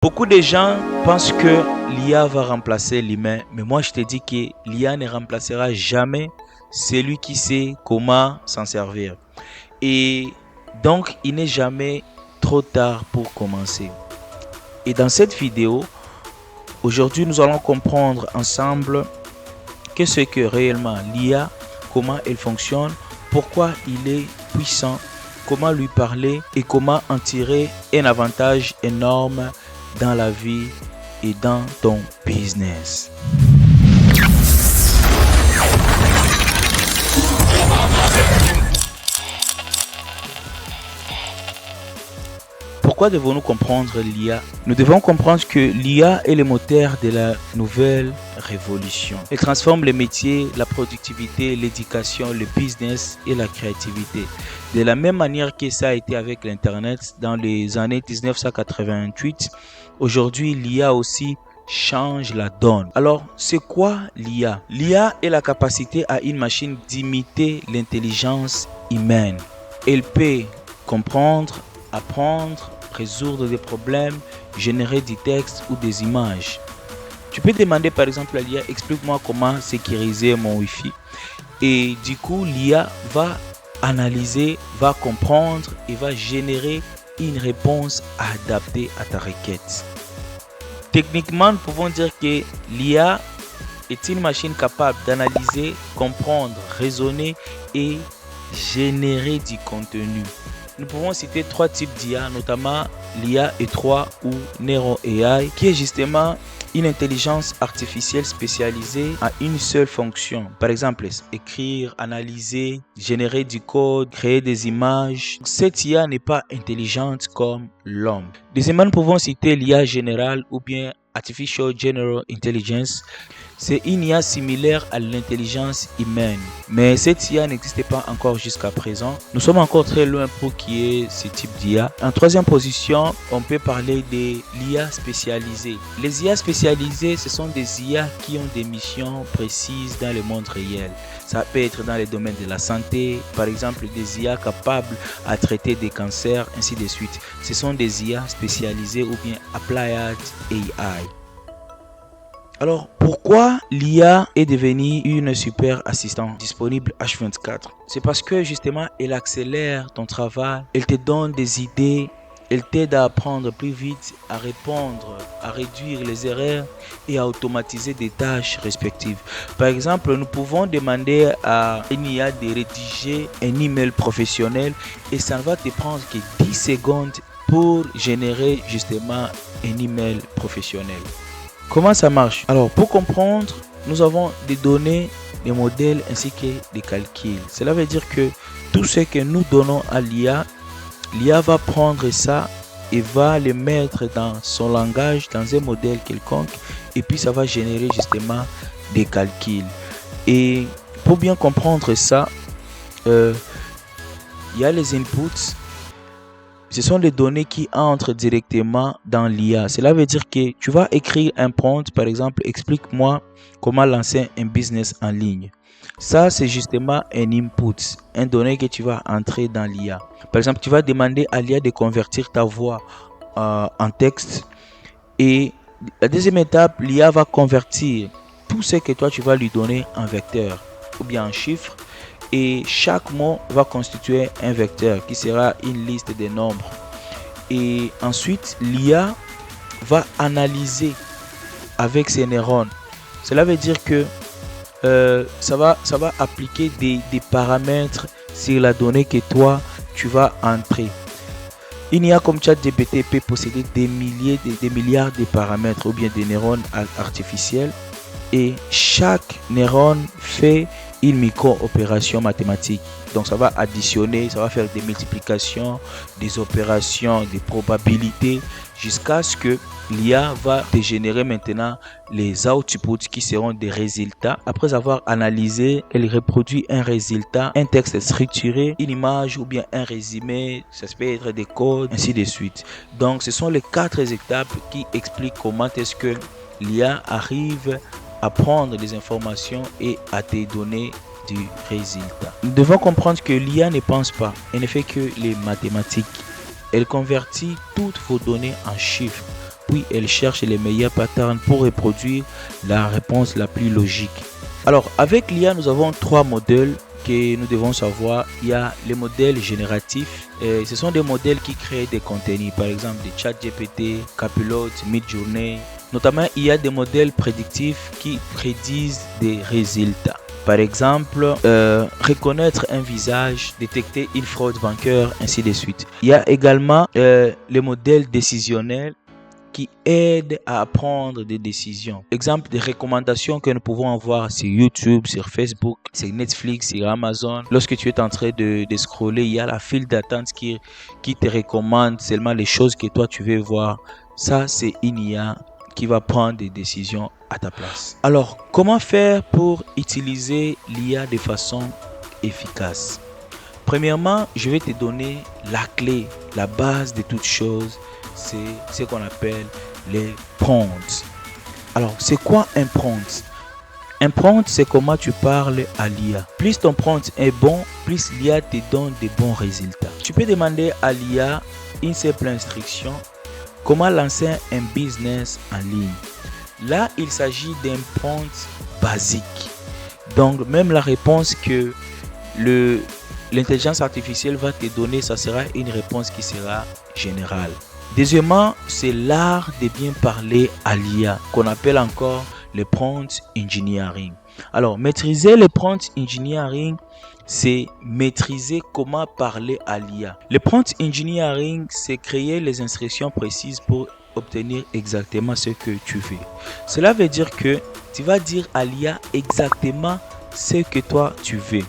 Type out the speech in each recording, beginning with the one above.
Beaucoup de gens pensent que l'IA va remplacer l'humain, mais moi je te dis que l'IA ne remplacera jamais celui qui sait comment s'en servir. Et donc, il n'est jamais trop tard pour commencer. Et dans cette vidéo, aujourd'hui, nous allons comprendre ensemble qu'est-ce que réellement l'IA, comment elle fonctionne, pourquoi il est puissant, comment lui parler et comment en tirer un avantage énorme dans la vie et dans ton business. Pourquoi devons-nous comprendre l'IA? Nous devons comprendre que l'IA est le moteur de la nouvelle révolution. Elle transforme les métiers, la productivité, l'éducation, le business et la créativité. De la même manière que ça a été avec l'Internet dans les années 1988, aujourd'hui l'IA aussi change la donne. Alors, c'est quoi l'IA? L'IA est la capacité à une machine d'imiter l'intelligence humaine. Elle peut comprendre, apprendre, résoudre des problèmes, générer des textes ou des images. Tu peux demander par exemple à l'IA, explique-moi comment sécuriser mon Wi-Fi. Et du coup, l'IA va analyser, va comprendre et va générer une réponse adaptée à ta requête. Techniquement, nous pouvons dire que l'IA est une machine capable d'analyser, comprendre, raisonner et générer du contenu. Nous pouvons citer trois types d'IA, notamment l'IA E3 ou Nero AI, qui est justement une intelligence artificielle spécialisée à une seule fonction. Par exemple, écrire, analyser, générer du code, créer des images. Cette IA n'est pas intelligente comme l'homme. Deuxièmement, nous pouvons citer l'IA générale ou bien Artificial General Intelligence. C'est une IA similaire à l'intelligence humaine, mais cette IA n'existait pas encore jusqu'à présent. Nous sommes encore très loin pour qu'il y ait ce type d'IA. En troisième position, on peut parler de l'IA spécialisée. Les IA spécialisées, ce sont des IA qui ont des missions précises dans le monde réel. Ça peut être dans les domaines de la santé, par exemple des IA capables à traiter des cancers, ainsi de suite. Ce sont des IA spécialisées ou bien Applied AI. Alors, pourquoi l'IA est devenue une super assistante disponible H24? C'est parce que justement, elle accélère ton travail, elle te donne des idées, elle t'aide à apprendre plus vite, à répondre, à réduire les erreurs et à automatiser des tâches respectives. Par exemple, nous pouvons demander à une IA de rédiger un email professionnel et ça ne va te prendre que 10 secondes pour générer justement un email professionnel. Comment ça marche? Alors, pour comprendre, nous avons des données, des modèles ainsi que des calculs. Cela veut dire que tout ce que nous donnons à l'IA, l'IA va prendre ça et va le mettre dans son langage, dans un modèle quelconque, et puis ça va générer justement des calculs. Et pour bien comprendre ça, il y a les inputs. Ce sont les données qui entrent directement dans l'IA. Cela veut dire que tu vas écrire un prompt, par exemple, explique-moi comment lancer un business en ligne. Ça, c'est justement un input, un donné que tu vas entrer dans l'IA. Par exemple, tu vas demander à l'IA de convertir ta voix en texte. Et la deuxième étape, l'IA va convertir tout ce que toi, tu vas lui donner en vecteur ou bien en chiffres. Et chaque mot va constituer un vecteur qui sera une liste de nombres. Et ensuite, l'IA va analyser avec ses neurones. Cela veut dire que ça va appliquer des paramètres sur la donnée que toi, tu vas entrer. Une IA comme ChatGPT peut posséder des milliards de paramètres ou bien des neurones artificiels. Et chaque neurone fait une micro-opération mathématique. Donc ça va additionner, ça va faire des multiplications, des opérations, des probabilités, jusqu'à ce que l'IA va générer maintenant les outputs qui seront des résultats. Après avoir analysé, elle reproduit un résultat, un texte structuré, une image ou bien un résumé, ça peut être des codes, ainsi de suite. Donc ce sont les 4 étapes qui expliquent comment est-ce que l'IA arrive à prendre des informations et à te donner du résultat. Nous devons comprendre que l'IA ne pense pas, elle ne fait que les mathématiques. Elle convertit toutes vos données en chiffres puis elle cherche les meilleurs patterns pour reproduire la réponse la plus logique. Alors, avec l'IA, nous avons 3 modèles que nous devons savoir. Il y a les modèles génératifs. Ce sont des modèles qui créent des contenus, par exemple des ChatGPT, Copilot, Midjourney. Notamment, il y a des modèles prédictifs qui prédisent des résultats. Par exemple, reconnaître un visage, détecter une fraude bancaire, ainsi de suite. Il y a également les modèles décisionnels qui aident à prendre des décisions. Exemple des recommandations que nous pouvons avoir sur YouTube, sur Facebook, sur Netflix, sur Amazon. Lorsque tu es en train de scroller, il y a la file d'attente qui te recommande seulement les choses que toi tu veux voir. Ça, c'est une IA qui va prendre des décisions à ta place. Alors, comment faire pour utiliser l'IA de façon efficace? Premièrement, je vais te donner la clé, la base de toute chose, c'est ce qu'on appelle les prompts. Alors, c'est quoi un prompt? Un prompt, c'est comment tu parles à l'IA. Plus ton prompt est bon, plus l'IA te donne de bons résultats. Tu peux demander à l'IA une simple instruction: comment lancer un business en ligne. Là, il s'agit d'un prompt basique. Donc, même la réponse que l'intelligence artificielle va te donner, ça sera une réponse qui sera générale. Deuxièmement, c'est l'art de bien parler à l'IA, qu'on appelle encore le prompt engineering. Alors, maîtriser le prompt engineering, c'est maîtriser comment parler à l'IA. Le prompt engineering, c'est créer les instructions précises pour obtenir exactement ce que tu veux. Cela veut dire que tu vas dire à l'IA exactement ce que toi tu veux.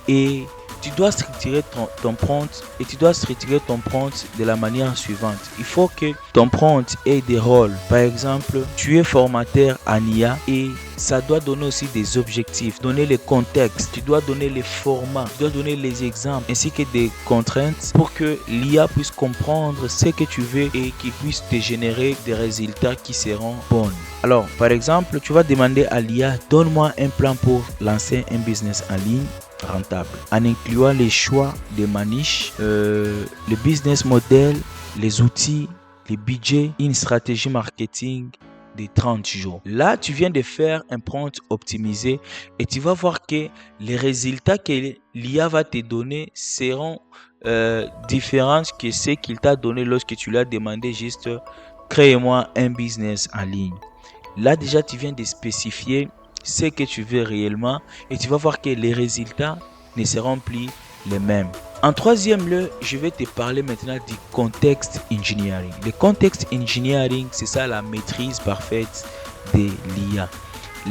Et tu dois structurer ton prompt et tu dois structurer ton prompt de la manière suivante. Il faut que ton prompt ait des rôles. Par exemple, tu es formateur en IA et ça doit donner aussi des objectifs, donner les contextes, tu dois donner les formats, tu dois donner les exemples ainsi que des contraintes pour que l'IA puisse comprendre ce que tu veux et qu'il puisse te générer des résultats qui seront bons. Alors, par exemple, tu vas demander à l'IA: donne-moi un plan pour lancer un business en ligne rentable, en incluant les choix de ma niche, le business model, les outils, les budgets, une stratégie marketing de 30 jours. Là, tu viens de faire un prompt optimisé et tu vas voir que les résultats que l'IA va te donner seront différents que ceux qu'il t'a donné lorsque tu l'as demandé juste crée-moi un business en ligne. Là, déjà, tu viens de spécifier ce que tu veux réellement et tu vas voir que les résultats ne seront plus les mêmes. En troisième lieu, je vais te parler maintenant du context engineering. Le context engineering, c'est ça la maîtrise parfaite de l'IA.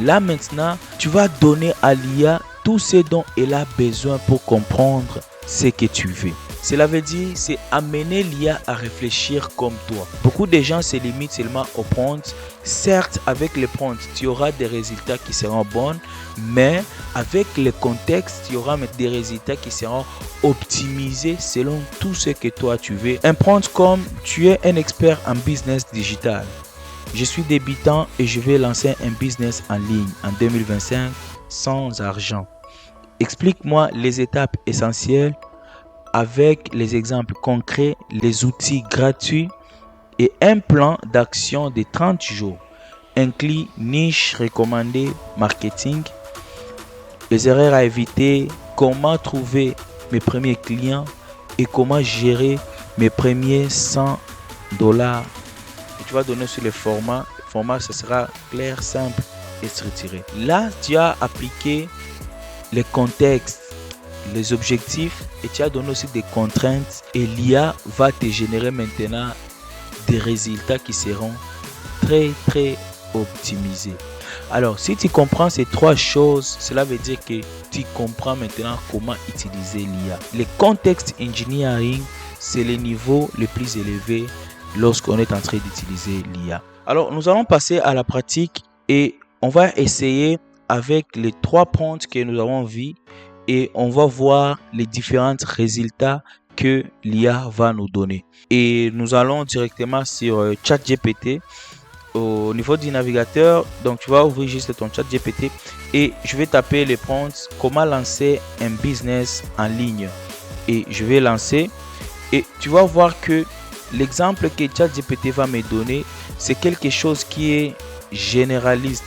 Là maintenant, tu vas donner à l'IA tout ce dont elle a besoin pour comprendre ce que tu veux. Cela veut dire, c'est amener l'IA à réfléchir comme toi. Beaucoup de gens se limitent seulement au prompt. Certes, avec le prompt, tu auras des résultats qui seront bons, mais avec le contexte, tu auras des résultats qui seront optimisés selon tout ce que toi tu veux. Un prompt comme: tu es un expert en business digital. Je suis débutant et je vais lancer un business en ligne en 2025 sans argent. Explique-moi les étapes essentielles avec les exemples concrets, les outils gratuits et un plan d'action de 30 jours. Inclut niche recommandée, marketing, les erreurs à éviter, comment trouver mes premiers clients et comment gérer mes premiers $100. Et tu vas donner sur le format. Le format, ce sera clair, simple et structuré. Là, tu as appliqué les contextes, les objectifs et tu as donné aussi des contraintes et l'IA va te générer maintenant des résultats qui seront très optimisés. Alors, si tu comprends ces 3 choses, cela veut dire que tu comprends maintenant comment utiliser l'IA. Le context engineering, c'est le niveau le plus élevé lorsqu'on est en train d'utiliser l'IA. Alors, nous allons passer à la pratique et on va essayer avec les 3 prompts que nous avons vus et on va voir les différents résultats que l'IA va nous donner. Et nous allons directement sur ChatGPT au niveau du navigateur. Donc tu vas ouvrir juste ton ChatGPT et je vais taper les prompts: comment lancer un business en ligne, et je vais lancer et tu vas voir que l'exemple que ChatGPT va me donner, c'est quelque chose qui est généraliste.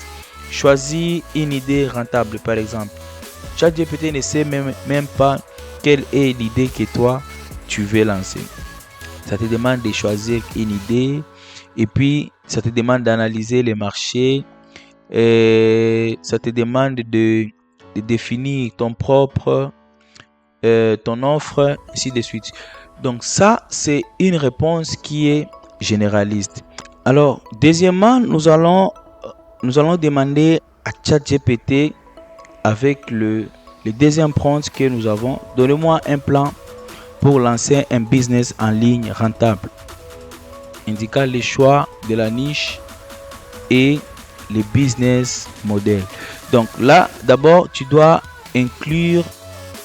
Choisis une idée rentable, par exemple. ChatGPT ne sait même pas quelle est l'idée que toi, tu veux lancer. Ça te demande de choisir une idée et puis ça te demande d'analyser les marchés et ça te demande de définir ton offre, ainsi de suite. Donc ça, c'est une réponse qui est généraliste. Alors, deuxièmement, nous allons demander à ChatGPT avec le deuxième prompt que nous avons, donnez-moi un plan pour lancer un business en ligne rentable, indiquant les choix de la niche et les business models. Donc là, d'abord, tu dois inclure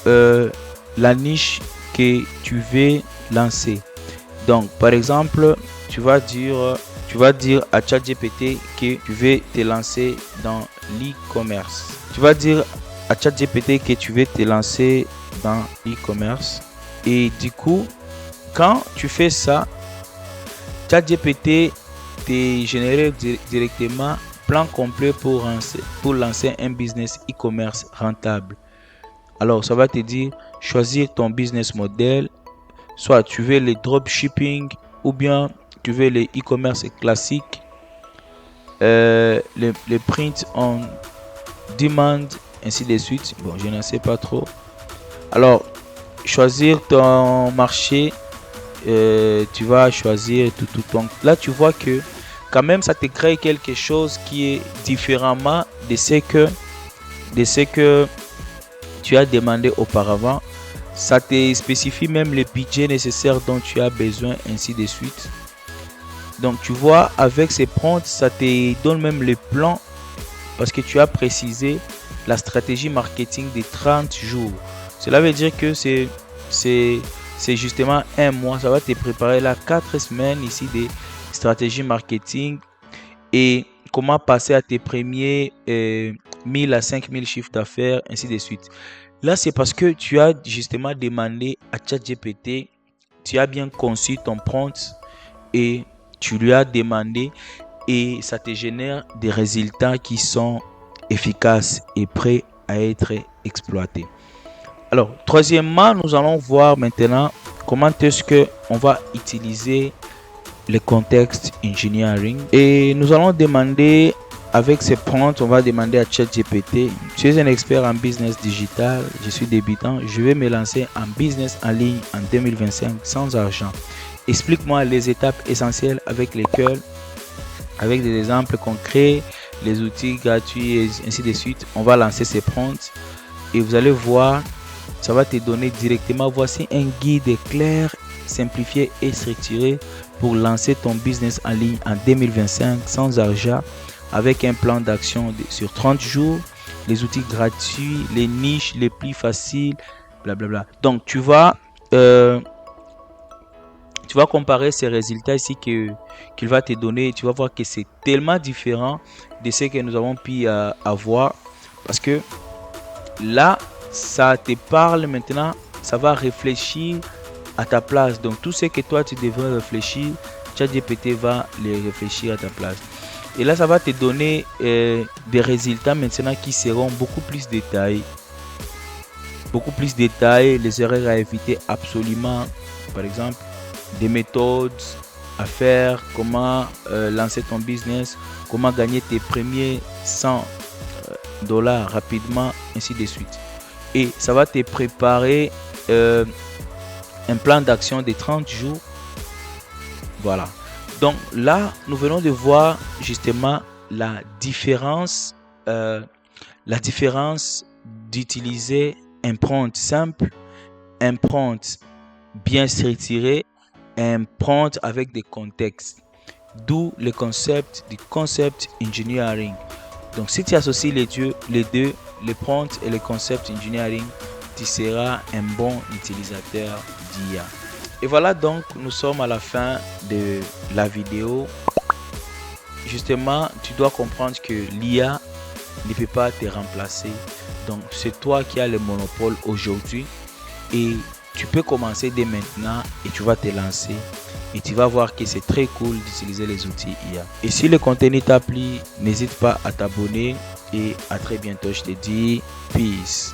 la niche que tu veux lancer. Donc, par exemple, tu vas dire à ChatGPT que tu veux te lancer dans l'e-commerce. Tu vas dire à ChatGPT que tu veux te lancer dans l'e-commerce. Et du coup, quand tu fais ça, ChatGPT te génère directement plan complet pour lancer un business e-commerce rentable. Alors, ça va te dire choisir ton business model. Soit tu veux le dropshipping ou bien tu veux le e-commerce classique, le print on demand, ainsi de suite. Bon, je ne sais pas trop. Alors, choisir ton marché, tu vas choisir tout. Donc là, tu vois que quand même, ça te crée quelque chose qui est différemment de ce que tu as demandé auparavant. Ça te spécifie même le budget nécessaire dont tu as besoin, ainsi de suite. Donc tu vois, avec ces prompts, ça te donne même le plan parce que tu as précisé la stratégie marketing de 30 jours. Cela veut dire que c'est justement un mois. Ça va te préparer là 4 semaines ici de stratégie marketing et comment passer à tes premiers 1000 à 5000 chiffres d'affaires, ainsi de suite. Là, c'est parce que tu as justement demandé à ChatGPT, tu as bien conçu ton prompt et tu lui as demandé et ça te génère des résultats qui sont efficaces et prêts à être exploités. Alors, troisièmement, nous allons voir maintenant comment est-ce qu'on va utiliser le contexte engineering. Et nous allons demander, avec ces prompts, on va demander à ChatGPT, je suis un expert en business digital, je suis débutant, je vais me lancer en business en ligne en 2025 sans argent. Explique-moi les étapes essentielles avec lesquelles, avec des exemples concrets, les outils gratuits et ainsi de suite. On va lancer ces prompts et vous allez voir, ça va te donner directement, voici un guide clair, simplifié et structuré pour lancer ton business en ligne en 2025 sans argent avec un plan d'action sur 30 jours, les outils gratuits, les niches les plus faciles, blablabla. Donc tu vas comparer ces résultats ici qu'il va te donner. Tu vas voir que c'est tellement différent de ce que nous avons pu avoir parce que là, ça te parle maintenant, ça va réfléchir à ta place. Donc tout ce que toi tu devrais réfléchir, ChatGPT va les réfléchir à ta place. Et là, ça va te donner des résultats maintenant qui seront beaucoup plus détaillés. Les erreurs à éviter absolument. Par exemple, des méthodes à faire, comment lancer ton business, comment gagner tes premiers $100 rapidement, ainsi de suite. Et ça va te préparer un plan d'action de 30 jours. Voilà. Donc là, nous venons de voir justement la différence d'utiliser un prompt simple, un prompt bien structuré, un prompt avec des contextes. D'où le concept du concept engineering. Donc si tu associes les deux, le prompt et le concept engineering, tu seras un bon utilisateur d'IA. Et voilà, donc nous sommes à la fin de la vidéo. Justement, tu dois comprendre que l'IA ne peut pas te remplacer. Donc c'est toi qui as le monopole aujourd'hui et tu peux commencer dès maintenant et tu vas te lancer et tu vas voir que c'est très cool d'utiliser les outils IA. Et si le contenu t'a plu, n'hésite pas à t'abonner et à très bientôt. Je te dis peace.